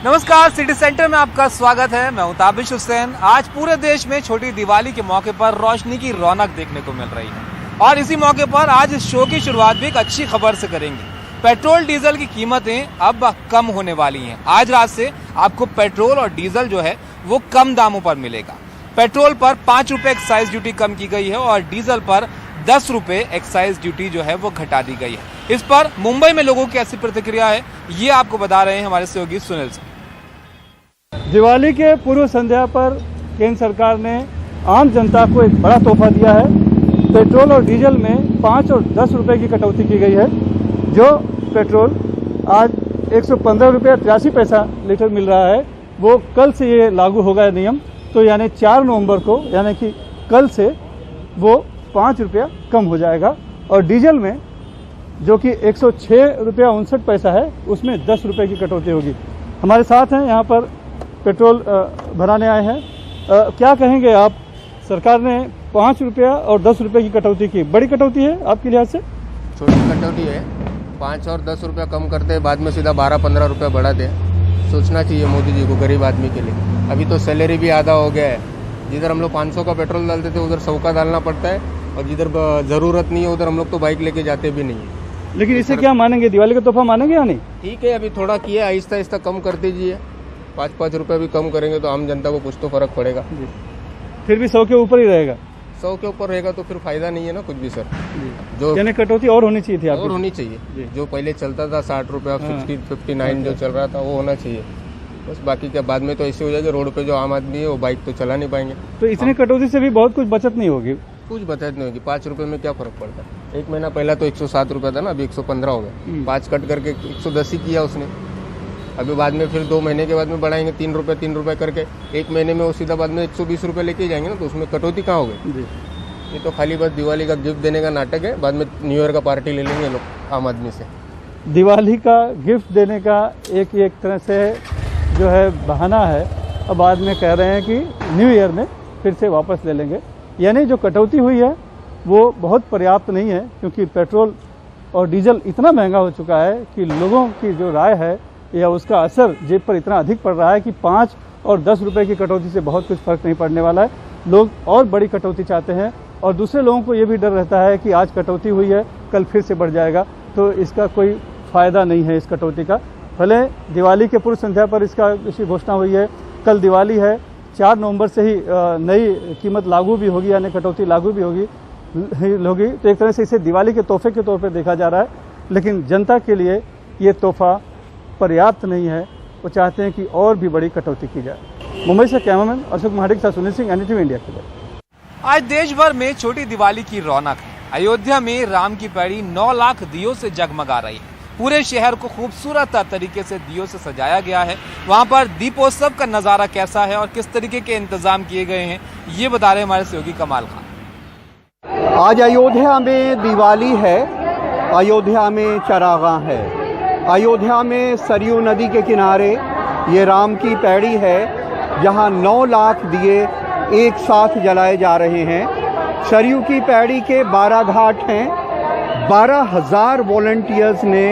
नमस्कार, city centre में आपका स्वागत है। मैं हूं ताबिश हुसैन। आज पूरे देश में छोटी दिवाली के मौके पर रोशनी की रौनक देखने को मिल रही है और इसी मौके पर आज इस शो की शुरुआत भी एक अच्छी खबर से करेंगे। पेट्रोल डीजल की कीमतें अब कम होने वाली हैं। आज रात से आपको पेट्रोल और डीजल जो है वो कम दामों पर मिलेगा। पेट्रोल पर 5 रुपए एक्साइज ड्यूटी कम की गई है और डीजल पर 10 रुपए एक्साइज ड्यूटी जो है वो घटा दी गई है। इस पर मुंबई में लोगों की ऐसी प्रतिक्रिया है, ये आपको बता रहे हैं हमारे सहयोगी सुनील सिंह। दिवाली के पूर्व संध्या पर केंद्र सरकार ने आम जनता को एक बड़ा तोहफा दिया है। पेट्रोल और डीजल में 5 और 10 रुपए की कटौती की गई है। जो पेट्रोल आज 115 रुपये 83 पैसा लीटर मिल रहा है, वो कल से ये लागू होगा नियम। तो यानी 4 नवंबर को, यानी कि कल से वो 5 रुपया कम हो जाएगा। और डीजल में जो कि 106 रुपया 59 पैसा है, उसमें 10 रुपये की कटौती होगी। हमारे साथ हैं यहाँ पर पेट्रोल भराने आए हैं। क्या कहेंगे आप? सरकार ने 5 रुपया और 10 रुपये की कटौती की, बड़ी कटौती है आपके लिहाज से? छोटी कटौती है। 5 और 10 रुपया कम करते हैं, बाद में सीधा 12-15 रुपया बढ़ाते हैं। सोचना चाहिए मोदी जी को गरीब आदमी के लिए। अभी तो सैलरी भी आधा हो गया है। जिधर हम लोग 500 का पेट्रोल डालते थे उधर 100 का डालना पड़ता है, और जिधर ज़रूरत नहीं है उधर हम लोग तो बाइक लेके जाते भी नहीं है। लेकिन इसे क्या मानेंगे? दिवाली का तोहफा मानेंगे या नहीं? ठीक है, अभी थोड़ा किया, आहिस्ता आहिस्ता कम कर दीजिए। 5-5 रुपये भी कम करेंगे तो आम जनता को कुछ तो फर्क पड़ेगा। फिर भी 100 के ऊपर ही रहेगा। 100 के ऊपर रहेगा तो फिर फायदा नहीं है ना कुछ भी सर। जो यानी कटौती और होनी चाहिए थी, और होनी चाहिए। जो पहले चलता था 60 रुपया 59 जो चल रहा था वो होना चाहिए बस। बाकी क्या बाद में तो ऐसे हो जाएगा, रोड पे जो आम आदमी है वो बाइक तो चला नहीं पाएंगे। तो इतनी कटौती से भी बहुत कुछ बचत नहीं होगी। कुछ बचत नहीं होगी। 5 रुपये में क्या फर्क पड़ता है? 1 महीना पहला तो 107 रुपया था ना, अभी 115 हो गया। 5 कट करके 110 ही किया उसने। अभी बाद में फिर 2 महीने के बाद में बढ़ाएंगे 3 रुपये करके। 1 महीने में वो सीधा बाद में 120 रुपये लेके जाएंगे ना, तो उसमें कटौती कहाँ हो गई? ये तो खाली बस दिवाली का गिफ्ट देने का नाटक है। बाद में न्यू ईयर का पार्टी ले लेंगे लोग आम आदमी से। दिवाली का गिफ्ट देने का एक तरह से जो है बहाना है। अब बाद में कह रहे हैं कि न्यू ईयर में फिर से वापस ले लेंगे। यानी जो कटौती हुई है वो बहुत पर्याप्त नहीं है, क्योंकि पेट्रोल और डीजल इतना महंगा हो चुका है कि लोगों की जो राय है या उसका असर जेब पर इतना अधिक पड़ रहा है कि 5 और 10 रुपये की कटौती से बहुत कुछ फर्क नहीं पड़ने वाला है। लोग और बड़ी कटौती चाहते हैं, और दूसरे लोगों को ये भी डर रहता है कि आज कटौती हुई है, कल फिर से बढ़ जाएगा, तो इसका कोई फ़ायदा नहीं है इस कटौती का। भले दिवाली के पूर्व संध्या पर इसकी घोषणा हुई है, कल दिवाली है, 4 नवंबर से ही नई कीमत लागू भी होगी, यानी कटौती लागू भी होगी। तो एक तरह से इसे दिवाली के तोहफे के तौर पर देखा जा रहा है, लेकिन जनता के लिए ये तोहफा पर्याप्त नहीं है। वो चाहते हैं कि और भी बड़ी कटौती की जाए। मुंबई से कैमरामैन अशोक महाडिक के साथ सुनील सिंह, NDTV इंडिया के लिए। आज देश भर में छोटी दिवाली की रौनक है। अयोध्या में राम की पैड़ी 9 लाख दियों से जगमगा रही है। पूरे शहर को खूबसूरत तरीके से दियों से सजाया गया है। वहां पर दीपोत्सव का नजारा कैसा है और किस तरीके के इंतजाम किए गए हैं, ये बता रहे हमारे सहयोगी कमाल खान। आज अयोध्या में दिवाली है। अयोध्या में चरागाह है। अयोध्या में सरयू नदी के किनारे ये राम की पैड़ी है, जहां 9 लाख दिए एक साथ जलाए जा रहे हैं। सरयू की पैड़ी के 12 घाट हैं। 12,000 वॉलंटियर्स ने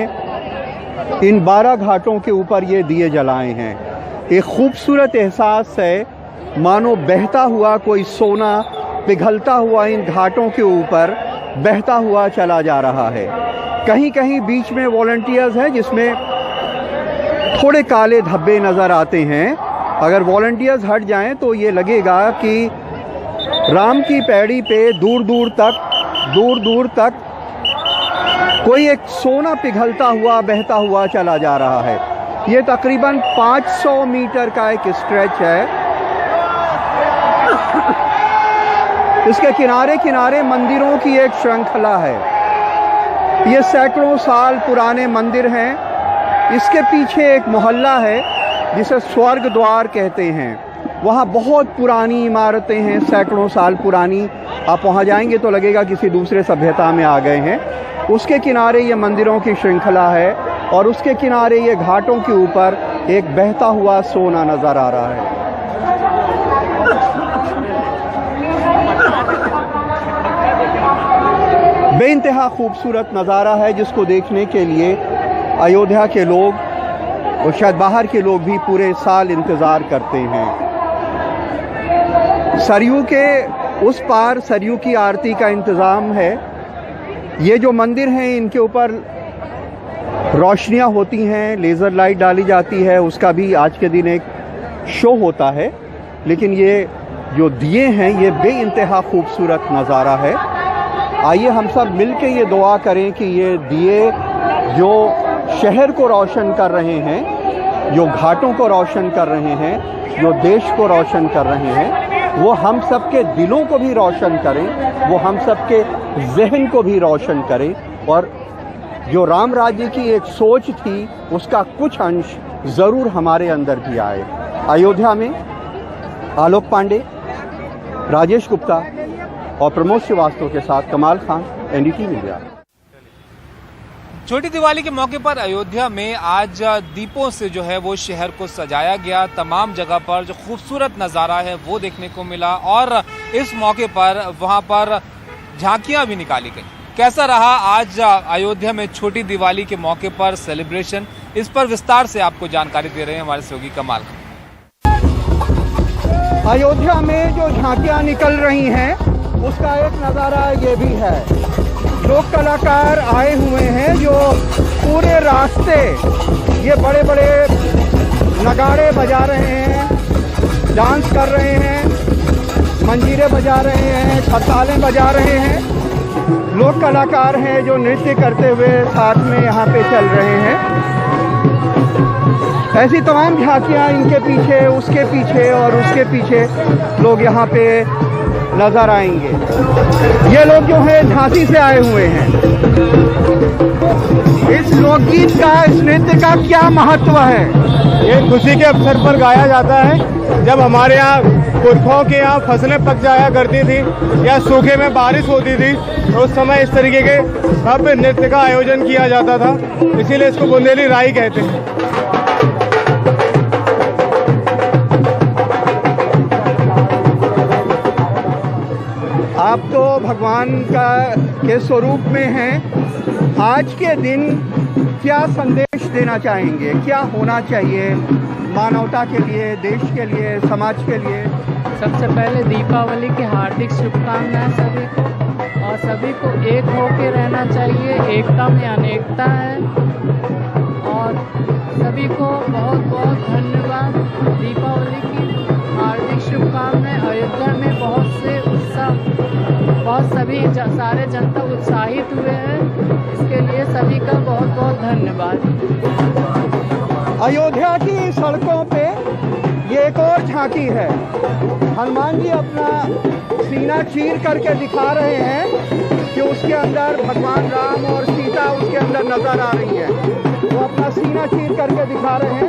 इन 12 घाटों के ऊपर ये दिए जलाए हैं। एक खूबसूरत एहसास है, मानो बहता हुआ कोई सोना पिघलता हुआ इन घाटों के ऊपर बहता हुआ चला जा रहा है। कहीं कहीं बीच में वॉलंटियर्स हैं जिसमें थोड़े काले धब्बे नज़र आते हैं। अगर वॉलंटियर्स हट जाएं तो ये लगेगा कि राम की पैड़ी पे दूर दूर तक कोई एक सोना पिघलता हुआ बहता हुआ चला जा रहा है। ये तकरीबन 500 मीटर का एक स्ट्रेच है। इसके किनारे किनारे मंदिरों की एक श्रृंखला है। ये सैकड़ों साल पुराने मंदिर हैं। इसके पीछे एक मोहल्ला है जिसे स्वर्ग द्वार कहते हैं। वहाँ बहुत पुरानी इमारतें हैं, सैकड़ों साल पुरानी। आप वहाँ जाएंगे तो लगेगा किसी दूसरे सभ्यता में आ गए हैं। उसके किनारे ये मंदिरों की श्रृंखला है, और उसके किनारे ये घाटों के ऊपर एक बहता हुआ सोना नज़र आ रहा है। बेइंतहा खूबसूरत नज़ारा है, जिसको देखने के लिए अयोध्या के लोग और शायद बाहर के लोग भी पूरे साल इंतज़ार करते हैं। सरयू के उस पार सरयू की आरती का इंतज़ाम है। ये जो मंदिर हैं इनके ऊपर रोशनियां होती हैं, लेज़र लाइट डाली जाती है, उसका भी आज के दिन एक शो होता है। लेकिन ये जो दिए हैं ये बेइंतहा खूबसूरत नज़ारा है। आइए हम सब मिलकर ये दुआ करें कि ये दिए जो शहर को रोशन कर रहे हैं, जो घाटों को रोशन कर रहे हैं, जो देश को रोशन कर रहे हैं, वो हम सब के दिलों को भी रोशन करें, वो हम सब के जहन को भी रोशन करें। और जो राम राज्य की एक सोच थी उसका कुछ अंश ज़रूर हमारे अंदर भी आए। अयोध्या में आलोक पांडे, राजेश गुप्ता और प्रमोद श्रीवास्तव के साथ कमाल खान, एनडीटीवी इंडिया। छोटी दिवाली के मौके पर अयोध्या में आज दीपों से जो है वो शहर को सजाया गया। तमाम जगह पर जो खूबसूरत नज़ारा है वो देखने को मिला और इस मौके पर वहां पर झांकियां भी निकाली गई। कैसा रहा आज अयोध्या में छोटी दिवाली के मौके पर सेलिब्रेशन, इस पर विस्तार से आपको जानकारी दे रहे हैं हमारे सहयोगी कमाल। अयोध्या में जो झांकियां निकल रही हैं उसका एक नज़ारा ये भी है। लोक कलाकार आए हुए हैं जो पूरे रास्ते ये बड़े बड़े नगाड़े बजा रहे हैं, डांस कर रहे हैं, मंजीरे बजा रहे हैं, खरतालें बजा रहे हैं। लोक कलाकार हैं जो नृत्य करते हुए साथ में यहाँ पे चल रहे हैं। ऐसी तमाम झांकियाँ इनके पीछे, उसके पीछे और उसके पीछे लोग यहाँ पे नजर आएंगे। ये लोग जो है झांसी से आए हुए हैं। इस लोकगीत का, इस नृत्य का क्या महत्व है? ये खुशी के अवसर पर गाया जाता है। जब हमारे यहाँ पुरखों के यहाँ फसलें पक जाया करती थी या सूखे में बारिश होती थी तो उस समय इस तरीके के भव्य नृत्य का आयोजन किया जाता था, इसीलिए इसको बुंदेली राई कहते हैं। आप तो भगवान के स्वरूप में हैं। आज के दिन क्या संदेश देना चाहेंगे? क्या होना चाहिए मानवता के लिए, देश के लिए, समाज के लिए? सबसे पहले दीपावली की हार्दिक शुभकामनाएं सभी को, और सभी को एक होके रहना चाहिए। एकता में अनेकता है और सभी को बहुत बहुत धन्यवाद। दीपावली की हार्दिक शुभकामनाएं। अयोध्या में बहुत से उत्साह, बहुत सभी सारे जनता उत्साहित हुए हैं, इसके लिए सभी का बहुत बहुत धन्यवाद। अयोध्या की सड़कों पे ये एक और झांकी है। हनुमान जी अपना सीना चीर करके दिखा रहे हैं कि उसके अंदर भगवान राम और सीता उसके अंदर नजर आ रही है। वो अपना सीना चीर करके दिखा रहे हैं।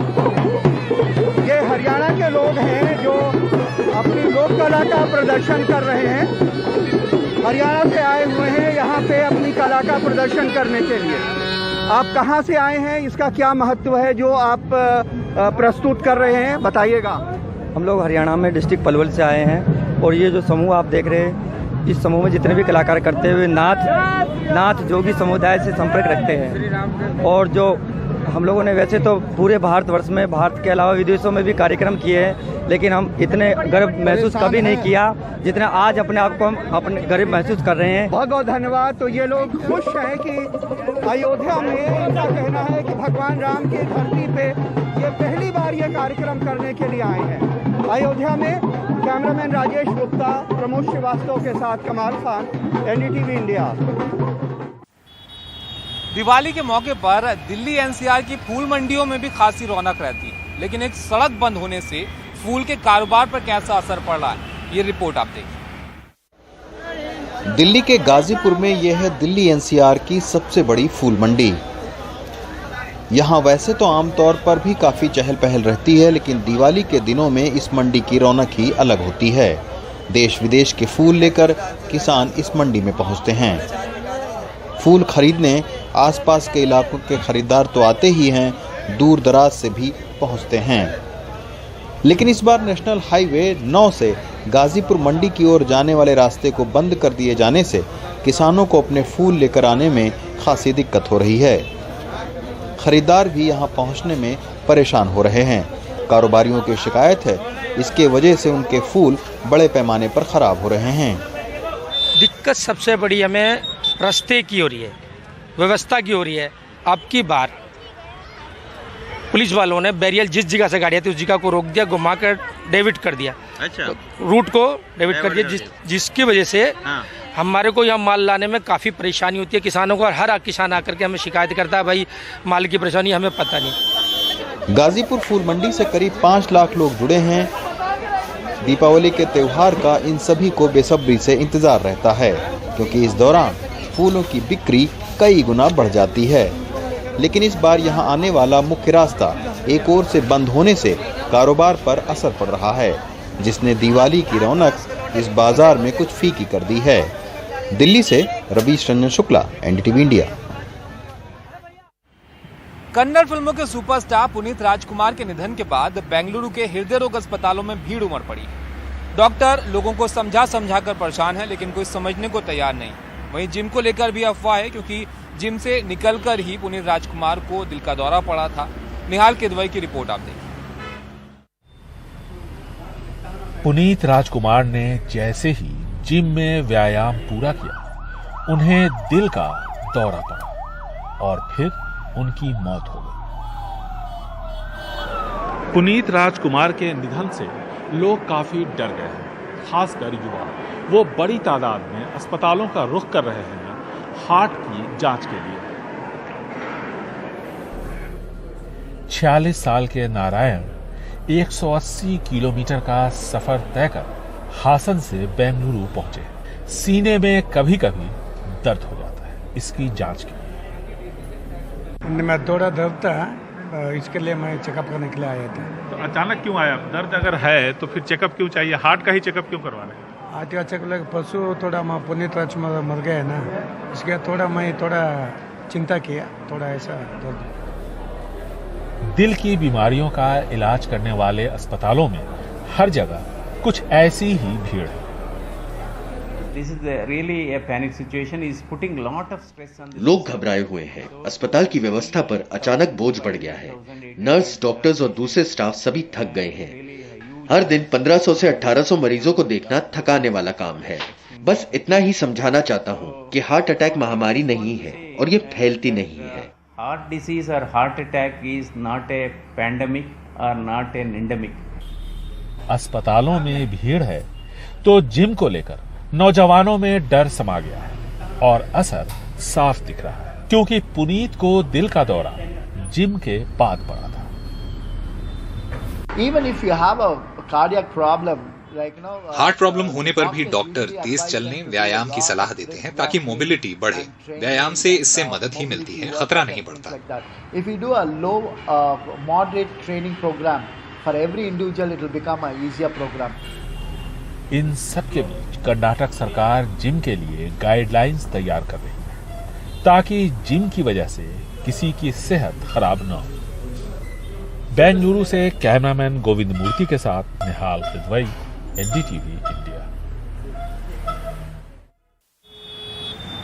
ये हरियाणा के लोग हैं जो अपनी लोक कला का प्रदर्शन कर रहे हैं। हरियाणा से आए हुए हैं यहाँ पे अपनी कला का प्रदर्शन करने के लिए। आप कहाँ से आए हैं? इसका क्या महत्व है जो आप प्रस्तुत कर रहे हैं, बताइएगा। हम लोग हरियाणा में डिस्ट्रिक्ट पलवल से आए हैं और ये जो समूह आप देख रहे हैं, इस समूह में जितने भी कलाकार करते हुए नाथ जोगी समुदाय से संपर्क रखते हैं। और जो हम लोगों ने वैसे तो पूरे भारतवर्ष में, भारत के अलावा विदेशों में भी कार्यक्रम किए हैं, लेकिन हम इतने गर्व महसूस कभी नहीं किया जितना आज अपने आप को हम अपने गर्व महसूस कर रहे हैं। बहुत बहुत धन्यवाद। तो ये लोग खुश हैं कि अयोध्या में, इनका कहना है कि भगवान राम की धरती पे ये पहली बार ये कार्यक्रम करने के लिए आए हैं। अयोध्या में कैमरामैन राजेश गुप्ता, प्रमोद श्रीवास्तव के साथ कमाल खान, एनडीटीवी इंडिया। दिवाली के मौके पर दिल्ली एनसीआर की फूल मंडियों में भी खासी रौनक रहती है, लेकिन एक सड़क बंद होने से फूल के कारोबार पर कैसा असर पड़ रहा है, ये रिपोर्ट आप देखिए। दिल्ली के गाजीपुर में यह है दिल्ली एनसीआर की सबसे बड़ी फूल मंडी। यहाँ वैसे तो आमतौर पर भी काफ़ी चहल पहल रहती है, लेकिन दिवाली के दिनों में इस मंडी की रौनक ही अलग होती है। देश विदेश के फूल लेकर किसान इस मंडी में पहुँचते हैं। फूल खरीदने आसपास के इलाकों के खरीदार तो आते ही हैं, दूर दराज से भी पहुँचते हैं। लेकिन इस बार नेशनल हाईवे 9 से गाजीपुर मंडी की ओर जाने वाले रास्ते को बंद कर दिए जाने से किसानों को अपने फूल लेकर आने में खासी दिक्कत हो रही है। खरीदार भी यहां पहुंचने में परेशान हो रहे हैं। कारोबारियों की शिकायत है, इसके वजह से उनके फूल बड़े पैमाने पर खराब हो रहे हैं। दिक्कत सबसे बड़ी हमें रास्ते की हो रही है, व्यवस्था की हो रही है। अब की बार पुलिस वालों ने बैरियर जिस जगह से गाड़ियाँ थी उस जगह को रोक दिया, घुमा कर डेविट कर दिया। अच्छा, रूट को डेविट कर दिया, जिसकी वजह से हमारे को यहाँ माल लाने में काफ़ी परेशानी होती है किसानों को। और हर किसान आकर के हमें शिकायत करता है, भाई माल की परेशानी हमें पता नहीं। गाजीपुर फूल मंडी से करीब 5 लाख लोग जुड़े हैं। दीपावली के त्योहार का इन सभी को बेसब्री से इंतजार रहता है, क्योंकि इस दौरान फूलों की बिक्री कई गुना बढ़ जाती है। लेकिन इस बार यहां आने वाला मुख्य रास्ता एक ओर से बंद होने से कारोबार पर असर पड़ रहा है, जिसने दिवाली की रौनक इस बाजार में कुछ फीकी कर दी है। दिल्ली से रवीश रंजन शुक्ला, एनडीटीवी इंडिया। कन्नड़ फिल्मों के सुपरस्टार पुनीत राजकुमार के निधन के बाद बेंगलुरु के हृदय रोग अस्पतालों में भीड़ उमड़ पड़ी। डॉक्टर लोगों को समझा कर परेशान है, लेकिन कोई समझने को तैयार नहीं। वहीं जिम को लेकर भी अफवाह है, क्योंकि जिम से निकलकर ही पुनीत राजकुमार को दिल का दौरा पड़ा था। निहाल किदवई की रिपोर्ट आप देखिए। पुनीत राजकुमार ने जैसे ही जिम में व्यायाम पूरा किया, उन्हें दिल का दौरा पड़ा और फिर उनकी मौत हो गई। पुनीत राजकुमार के निधन से लोग काफी डर गए हैं, खासकर युवा। वो बड़ी तादाद में अस्पतालों का रुख कर रहे हैं हार्ट की जांच के लिए। 46 साल के नारायण 180 किलोमीटर का सफर तय कर हासन से बेंगलुरु पहुंचे। सीने में कभी कभी दर्द हो जाता है, इसकी जांच की। मैं थोड़ा दर्द था, इसके लिए मैं चेकअप करने के लिए आया था। तो अचानक क्यों आया? दर्द अगर है तो फिर चेकअप क्यों चाहिए? हार्ट का ही चेकअप क्यों करवाना है? हार्ट का चेकअप परसों थोड़ा मैं पुनीत राजकुमार मर गया ना, इसके थोड़ा मैं चिंता किया, थोड़ा ऐसा दर्द। दिल की बीमारियों का इलाज करने वाले अस्पतालों में हर जगह कुछ ऐसी ही भीड़ है। लोग घबराए हुए हैं। अस्पताल की व्यवस्था पर अचानक बोझ बढ़ गया है। नर्स, डॉक्टर्स और दूसरे स्टाफ सभी थक गए हैं। हर दिन 1500 से 1800 मरीजों को देखना थकाने वाला काम है। बस इतना ही समझाना चाहता हूँ कि हार्ट अटैक महामारी नहीं है और ये फैलती नहीं है। हार्ट डिसीज और heart attack is not a pandemic और नॉट एन एंडेमिक। अस्पतालों में भीड़ है तो जिम को लेकर नौजवानों में डर समा गया है और असर साफ दिख रहा है, क्योंकि पुनीत को दिल का दौरा जिम के बाद पड़ा था। हार्ट प्रॉब्लम होने पर भी डॉक्टर तेज चलने, व्यायाम की सलाह देते हैं ताकि मोबिलिटी बढ़े। व्यायाम से इससे मदद ही मिलती है, खतरा नहीं बढ़ता। If we do a low moderate training program for every individual, it will become a easier program. इन सब के बीच कर्नाटक सरकार जिम के लिए गाइडलाइंस तैयार कर रही है, ताकि जिम की वजह से किसी की सेहत खराब न हो। बेंगलुरु से कैमरामैन गोविंद मूर्ति के साथ निहाल किदवई, एनडीटीवी इंडिया।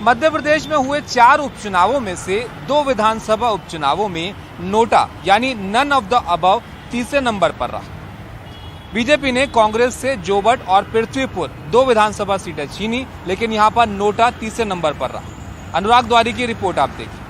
मध्य प्रदेश में हुए 4 उपचुनावों में से 2 विधानसभा उपचुनावों में नोटा यानी नन ऑफ द अबव तीसरे नंबर पर रहा। बीजेपी ने कांग्रेस से जोबट और पृथ्वीपुर 2 विधानसभा सीटें छीनी, लेकिन यहां पर नोटा तीसरे नंबर पर रहा। अनुराग द्वारी की रिपोर्ट आप देखिए।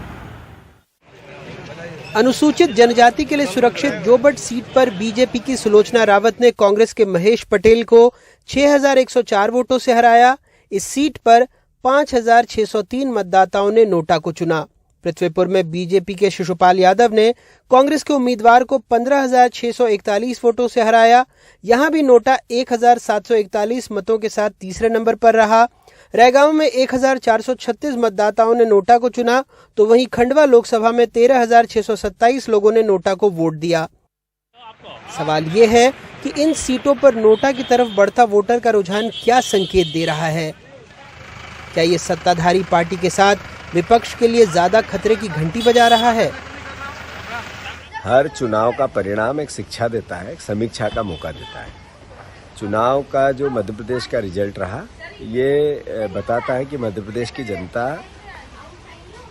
अनुसूचित जनजाति के लिए सुरक्षित जोबट सीट पर बीजेपी की सुलोचना रावत ने कांग्रेस के महेश पटेल को 6104 वोटों से हराया। इस सीट पर 5603 मतदाताओं ने नोटा को चुना। पृथ्वीपुर में बीजेपी के शिशुपाल यादव ने कांग्रेस के उम्मीदवार को 15641 वोटों से हराया। यहां भी नोटा 1741 मतों के साथ तीसरे नंबर पर रहा। रैगांव में 1436 मतदाताओं ने नोटा को चुना, तो वहीं खंडवा लोकसभा में 13627 लोगों ने नोटा को वोट दिया। सवाल ये है कि इन सीटों पर नोटा की तरफ बढ़ता वोटर का रुझान क्या संकेत दे रहा है? क्या ये सत्ताधारी पार्टी के साथ विपक्ष के लिए ज्यादा खतरे की घंटी बजा रहा है? हर चुनाव का परिणाम एक शिक्षा देता है, एक समीक्षा का मौका देता है। चुनाव का जो मध्य प्रदेश का रिजल्ट रहा, ये बताता है कि मध्य प्रदेश की जनता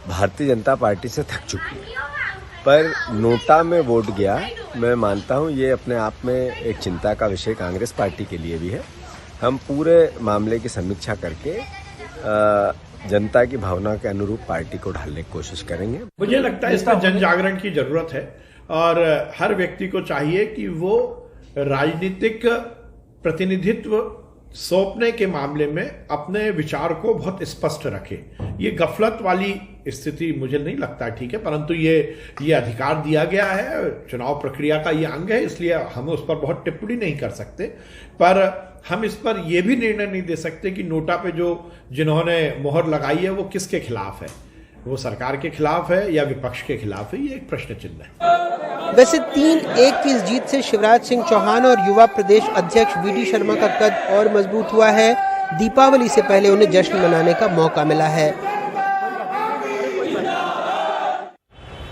भारतीय जनता पार्टी से थक चुकी है। पर नोटा में वोट गया, मैं मानता हूं ये अपने आप में एक चिंता का विषय कांग्रेस पार्टी के लिए भी है। हम पूरे मामले की समीक्षा करके जनता की भावना के अनुरूप पार्टी को ढालने की कोशिश करेंगे। मुझे लगता है इसमें जन जागरण की जरूरत है और हर व्यक्ति को चाहिए कि वो राजनीतिक प्रतिनिधित्व सौंपने के मामले में अपने विचार को बहुत स्पष्ट रखे। ये गफलत वाली स्थिति मुझे नहीं लगता ठीक है, परंतु ये अधिकार दिया गया है, चुनाव प्रक्रिया का ये अंग है, इसलिए हम उस पर बहुत टिप्पणी नहीं कर सकते। पर हम इस पर यह भी निर्णय नहीं दे सकते कि नोटा पे जिन्होंने मोहर लगाई है वो किसके खिलाफ है, वो सरकार के खिलाफ है या विपक्ष के खिलाफ है, ये एक प्रश्न चिन्ह है। वैसे 3-1 की इस जीत से शिवराज सिंह चौहान और युवा प्रदेश अध्यक्ष वीडी शर्मा का कद और मजबूत हुआ है। दीपावली से पहले उन्हें जश्न मनाने का मौका मिला है।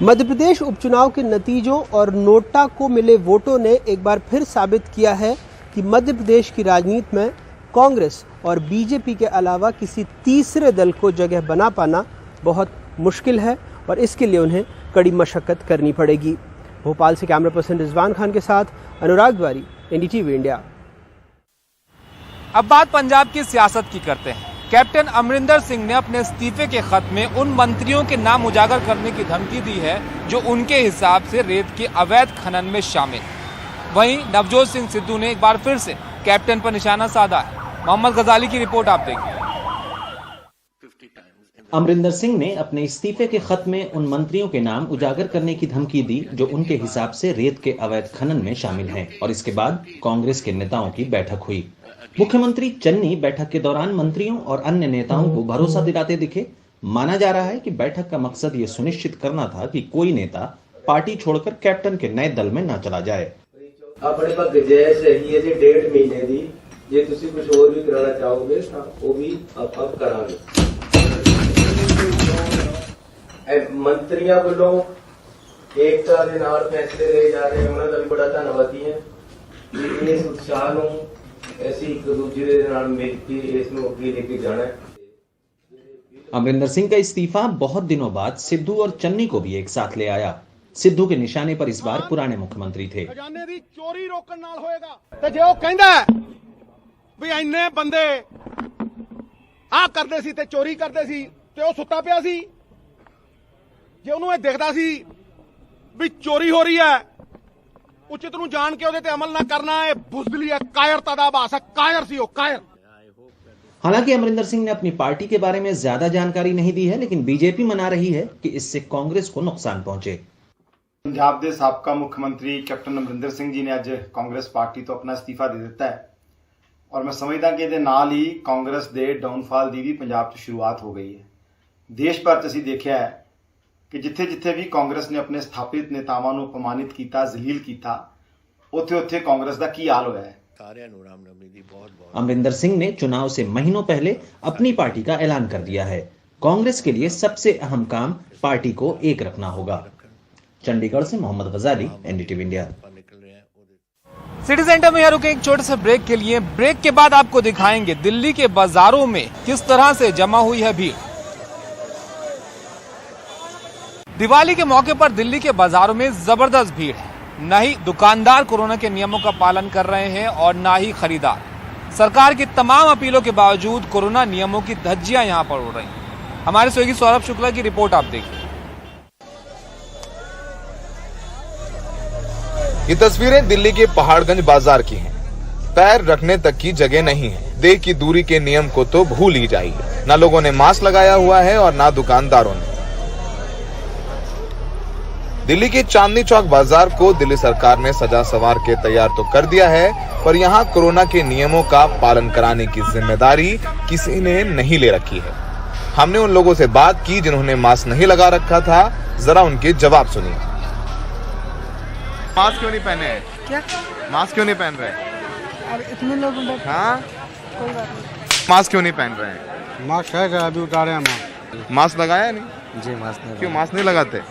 मध्य प्रदेश उपचुनाव के नतीजों और नोटा को मिले वोटों ने एक बार फिर साबित किया है कि मध्य प्रदेश की राजनीति में कांग्रेस और बीजेपी के अलावा किसी तीसरे दल को जगह बना पाना बहुत मुश्किल है और इसके लिए उन्हें कड़ी मशक्कत करनी पड़ेगी। भोपाल से कैमरा पर्सन रिजवान खान के साथ अनुराग द्वारी, एनडीटीवी इंडिया। अब बात पंजाब की सियासत की करते हैं। कैप्टन अमरिंदर सिंह ने अपने इस्तीफे के खत में उन मंत्रियों के नाम उजागर करने की धमकी दी है जो उनके हिसाब से रेत के अवैध खनन में शामिल। वहीं नवजोत सिंह सिद्धू ने एक बार फिर से कैप्टन पर निशाना साधा है। मोहम्मद गजाली की रिपोर्ट आप देखिए। अमरिंदर सिंह ने अपने इस्तीफे के खत में उन मंत्रियों के नाम उजागर करने की धमकी दी जो उनके हिसाब से रेत के अवैध खनन में शामिल हैं और इसके बाद कांग्रेस के नेताओं की बैठक हुई। मुख्यमंत्री चन्नी बैठक के दौरान मंत्रियों और अन्य नेताओं को भरोसा दिलाते दिखे। माना जा रहा है कि बैठक का मकसद ये सुनिश्चित करना था कि कोई नेता पार्टी छोड़कर कैप्टन के नए दल में न चला जाए। अपने पास गुंजाइश रही है जी 1.5 महीने की, जे तुसी कुछ और भी कराना चाहोगे वो भी अब करांगे। मंत्रियों वालों एकता के नाल फैसले ले जा रहे हैं, उन्होंने भी बड़ा धन्यवादी है। इस उत्साह को ऐसी एक दूसरे के नाल मिल के इसमें आगे लेके जाना है। अमरिंदर सिंह का इस्तीफा बहुत दिनों बाद सिद्धू और चन्नी को भी एक साथ ले आया। सिद्धू के निशाने पर इस बार पुराने मुख्यमंत्री थे। खजाने दी चोरी रोकण नाल होएगा ते जे ओ कहंदा भी इन्ने बंदे आ करदे सी ते चोरी करदे सी ते ओ सुत्ता पिया सी, जे ਉਹਨੂੰ ਇਹ ਦਿਖਦਾ ਸੀ ਵੀ ਚੋਰੀ ਹੋ ਰਹੀ ਹੈ ਉਚਿਤ ਨੂੰ ਜਾਣ ਕੇ ਉਹਦੇ ਤੇ ਅਮਲ ਨਾ ਕਰਨਾ, ਇਹ ਬੁਜ਼ਦਿਲੀ ਹੈ, ਕਾਇਰਤਾ ਦਾ ਆभास है, कायर सी हो कायर। हालांकि अमरिंदर सिंह ने अपनी पार्टी के बारे में ज्यादा जानकारी नहीं दी है, लेकिन बीजेपी मना रही है कि इससे कांग्रेस को नुकसान पहुंचे। पंजाब के साबका मुख्यमंत्री कैप्टन अमरिंदर सिंह जी ने अज कांग्रेस पार्टी तो अपना इस्तीफा दे दिता है और मैं समझदा कि ਇਹਦੇ ਨਾਲ ही कांग्रेस के डाउनफॉल की भी पंजाब च शुरुआत हो गई है। देश भर च ਅਸੀਂ देखा है कि जिथे जिथे भी कांग्रेस ने अपने स्थापित नेतावां नूं अपमानित किया, जलील किया, उत्थे उत्थे कांग्रेस का की हाल होया है। अमरिंदर सिंह ने चुनाव से महीनों पहले अपनी पार्टी का ऐलान कर दिया है। कांग्रेस के लिए सबसे अहम काम पार्टी को एक रखना होगा। चंडीगढ़ से मोहम्मद गजाली, एनडीटीवी इंडिया। सिटी सेंटर में रुके एक छोटे से ब्रेक के लिए। ब्रेक के बाद आपको दिखाएंगे दिल्ली के बाजारों में किस तरह से जमा हुई है भीड़। दिवाली के मौके पर दिल्ली के बाजारों में जबरदस्त भीड़ है। न ही दुकानदार कोरोना के नियमों का पालन कर रहे हैं और न ही खरीदार। सरकार की तमाम अपीलों के बावजूद कोरोना नियमों की धज्जियां यहां पर उड़ रही हैं। हमारे सहयोगी सौरभ शुक्ला की रिपोर्ट आप देखिए। ये तस्वीरें दिल्ली के पहाड़गंज बाजार की हैं। पैर रखने तक की जगह नहीं है। 2 की दूरी के नियम को तो भूल ही जाइए। न लोगों ने मास्क लगाया हुआ है और न दुकानदारों ने। दिल्ली के चांदनी चौक बाजार को दिल्ली सरकार ने सजा सवार के तैयार तो कर दिया है, पर यहाँ कोरोना के नियमों का पालन कराने की जिम्मेदारी किसी ने नहीं ले रखी है। हमने उन लोगों से बात की जिन्होंने मास्क नहीं लगा रखा था। जरा उनके जवाब सुनिए। मास्क क्यों नहीं पहने हैं? क्या मास्क क्यों नहीं पहन रहे? अब इतने लोग हाँ, कोई बात नहीं। मास्क क्यों नहीं पहन रहे हैं? मास्क है, अभी उतारे हैं। मास्क लगाया नहीं? जी मास्क नहीं। क्यों मास्क नहीं लगाते?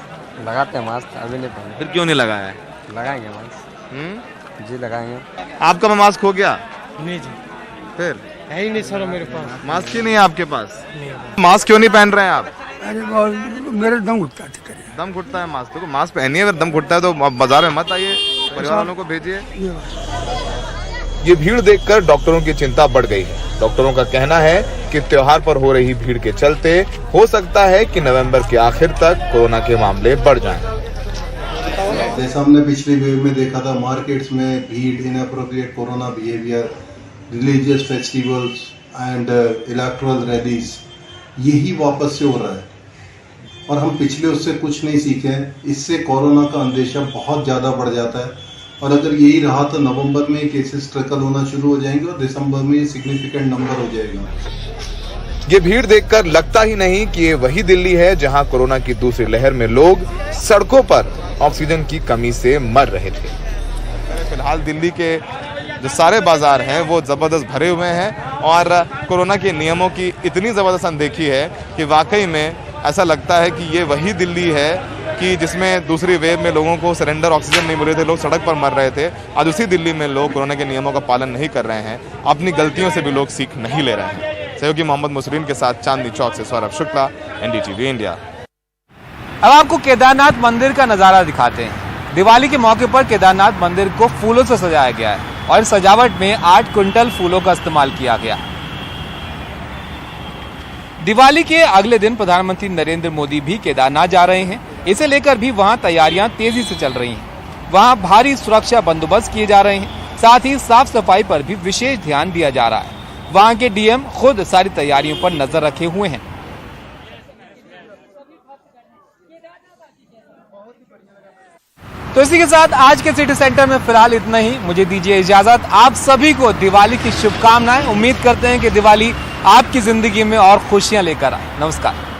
लगाते हैं मास्क, अभी नहीं पहने। फिर क्यों नहीं लगाया है? लगाएंगे मास्क। जी लगाएंगे। आपका मास्क हो गया? नहीं जी। फिर है ही नहीं सर मेरे पास। मास्क ही नहीं है आपके पास? मास्क क्यों नहीं पहन रहे हैं आप? अरे मेरे दम घुटता है। दम घुटता है मास्क तो मास्क पहनिए, अगर दम घुटता है तो बाजार में मत आइए, परिवार वालों को भेजिए। ये भीड़ देखकर डॉक्टरों की चिंता बढ़ गई है। डॉक्टरों का कहना है कि त्योहार पर हो रही भीड़ के चलते हो सकता है कि नवंबर के आखिर तक कोरोना के मामले बढ़ जाएं। जैसा हमने पिछले वेव में देखा था, मार्केट्स में भीड़, inappropriate corona behaviour, religious festivals and electoral rallies, यही वापस से हो रहा है और हम पिछले उससे कुछ नहीं सीखे हैं। इससे कोरोना का अंदेशा बहुत ज़्यादा बढ़ जाता है और अगर यही रहा तो नवंबर में केसेस ट्रिकल होना शुरू हो जाएंगे और दिसंबर में सिग्निफिकेंट नंबर हो जाएगा। ये भीड़ देखकर लगता ही नहीं कि ये वही दिल्ली है जहां कोरोना की दूसरी लहर में लोग सड़कों पर ऑक्सीजन की कमी से मर रहे थे। फिलहाल दिल्ली के जो सारे बाजार हैं वो जबरदस्त भरे हुए हैं और कोरोना के नियमों की इतनी जबरदस्त अनदेखी है कि वाकई में ऐसा लगता है कि ये वही दिल्ली है कि जिसमें दूसरी वेव में लोगों को सिलेंडर ऑक्सीजन नहीं मिल रहे थे, लोग सड़क पर मर रहे थे। आज उसी दिल्ली में लोग कोरोना के नियमों का पालन नहीं कर रहे हैं, अपनी गलतियों से भी लोग सीख नहीं ले रहे हैं। सहयोगी मोहम्मद मुसरीन के साथ चांदनी चौक से सौरभ शुक्ला, NDTV इंडिया। अब आपको केदारनाथ मंदिर का नजारा दिखाते हैं। दिवाली के मौके पर केदारनाथ मंदिर को फूलों से सजाया गया है और सजावट में 8 क्विंटल फूलों का इस्तेमाल किया गया। दिवाली के अगले दिन प्रधानमंत्री नरेंद्र मोदी भी केदारनाथ जा रहे हैं। इसे लेकर भी वहां तैयारियां तेजी से चल रही हैं। वहां भारी सुरक्षा बंदोबस्त किए जा रहे हैं, साथ ही साफ सफाई पर भी विशेष ध्यान दिया जा रहा है। वहां के DM खुद सारी तैयारियों पर नजर रखे हुए हैं। तो इसी के साथ आज के सिटी सेंटर में फिलहाल इतना ही। मुझे दीजिए इजाजत। आप सभी को दिवाली की शुभकामनाएं। उम्मीद करते हैं कि दिवाली आपकी जिंदगी में और खुशियां लेकर आए। नमस्कार।